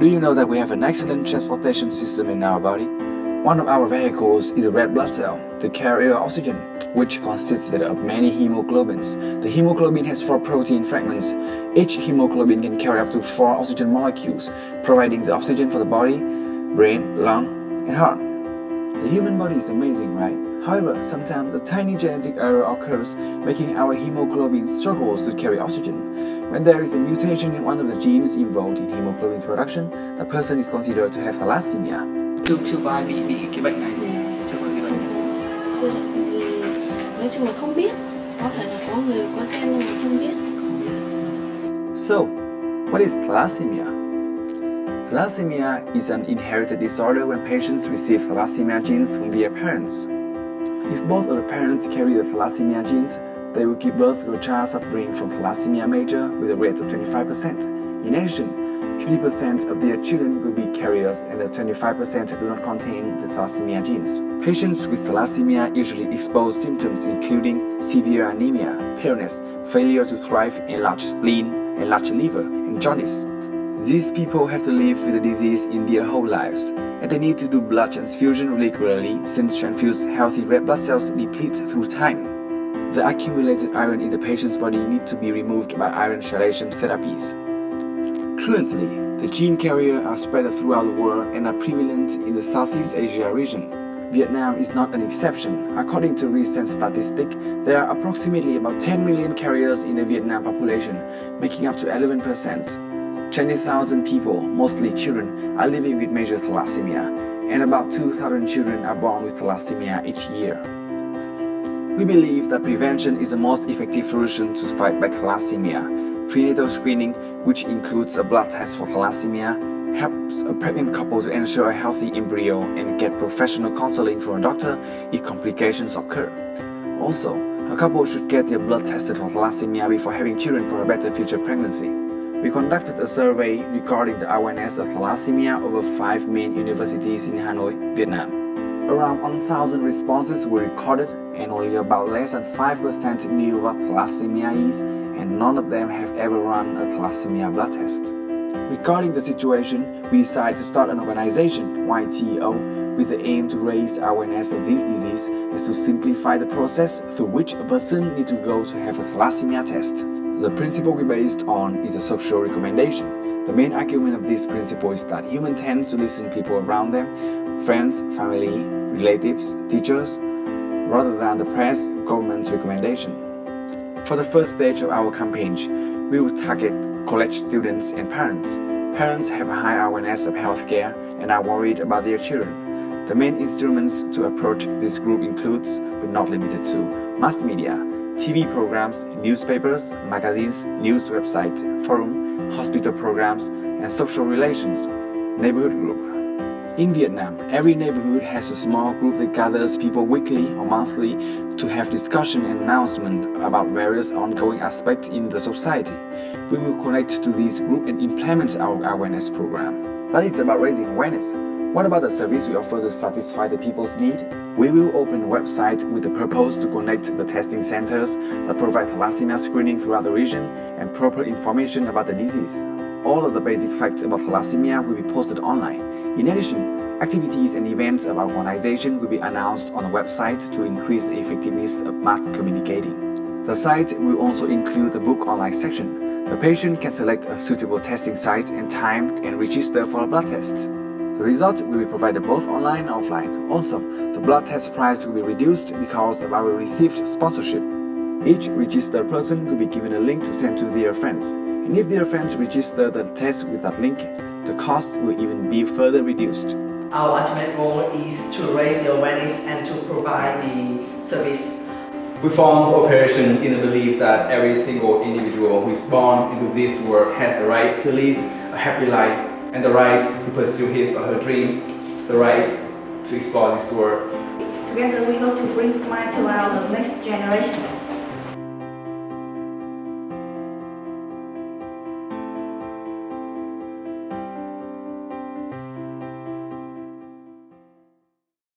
Do you know that we have an excellent transportation system in our body? One of our vehicles is a red blood cell, the carrier of oxygen, which consists of many hemoglobins. The hemoglobin has 4 protein fragments. Each hemoglobin can carry up to 4 oxygen molecules, providing the oxygen for the body, brain, lung, and heart. The human body is amazing, right? However, sometimes a tiny genetic error occurs, making our hemoglobin struggles to carry oxygen. When there is a mutation in one of the genes involved in hemoglobin production, the person is considered to have thalassemia. Chưa có ai bị cái bệnh này, chưa có cái bệnh này. Chưa nói chung là không biết, có thể là có người có gen nhưng mà không biết. So, what is thalassemia? Thalassemia is an inherited disorder when patients receive thalassemia genes from their parents. If both of the parents carry the thalassemia genes, they will give birth to a child suffering from thalassemia major with a rate of 25%. In addition, 50% of their children will be carriers and the 25% do not contain the thalassemia genes. Patients with thalassemia usually expose symptoms including severe anemia, paleness, failure to thrive, enlarged spleen, enlarged liver, and jaundice. These people have to live with the disease in their whole lives, and they need to do blood transfusion regularly since transfused healthy red blood cells deplete through time. The accumulated iron in the patient's body needs to be removed by iron chelation therapies. Currently, the gene carriers are spread throughout the world and are prevalent in the Southeast Asia region. Vietnam is not an exception. According to recent statistics, there are approximately about 10 million carriers in the Vietnam population, making up to 11%. 20,000 people, mostly children, are living with major thalassemia, and about 2,000 children are born with thalassemia each year. We believe that prevention is the most effective solution to fight back thalassemia. Prenatal screening, which includes a blood test for thalassemia, helps a pregnant couple to ensure a healthy embryo and get professional counseling from a doctor if complications occur. Also, a couple should get their blood tested for thalassemia before having children for a better future pregnancy. We conducted a survey regarding the awareness of thalassemia over 5 main universities in Hanoi, Vietnam. Around 1,000 responses were recorded, and only about less than 5% knew what thalassemia is, and none of them have ever run a thalassemia blood test. Regarding the situation, we decided to start an organization, YTO, with the aim to raise awareness of this disease and to simplify the process through which a person needs to go to have a thalassemia test. The principle we based on is a social recommendation. The main argument of this principle is that humans tend to listen to people around them, friends, family, relatives, teachers, rather than the press or government's recommendation. For the first stage of our campaign, we will target college students and parents. Parents have a high awareness of healthcare and are worried about their children. The main instruments to approach this group includes, but not limited to, mass media, TV programs, newspapers, magazines, news websites, forum, hospital programs, and social relations, neighborhood group. In Vietnam, every neighborhood has a small group that gathers people weekly or monthly to have discussion and announcement about various ongoing aspects in the society. We will connect to this group and implement our awareness program. That is about raising awareness. What about the service we offer to satisfy the people's need? We will open a website with the purpose to connect the testing centers that provide thalassemia screening throughout the region and proper information about the disease. All of the basic facts about thalassemia will be posted online. In addition, activities and events of our organization will be announced on the website to increase the effectiveness of mass communicating. The site will also include the book online section. The patient can select a suitable testing site and time and register for a blood test. The results will be provided both online and offline. Also, the blood test price will be reduced because of our received sponsorship. Each registered person will be given a link to send to their friends. And if their friends register the test with that link, the cost will even be further reduced. Our ultimate goal is to raise the awareness and to provide the service. We formed the operation in the belief that every single individual who is born into this world has the right to live a happy life and the right to pursue his or her dream, the right to explore this world. Together we hope to bring smile to our next generation.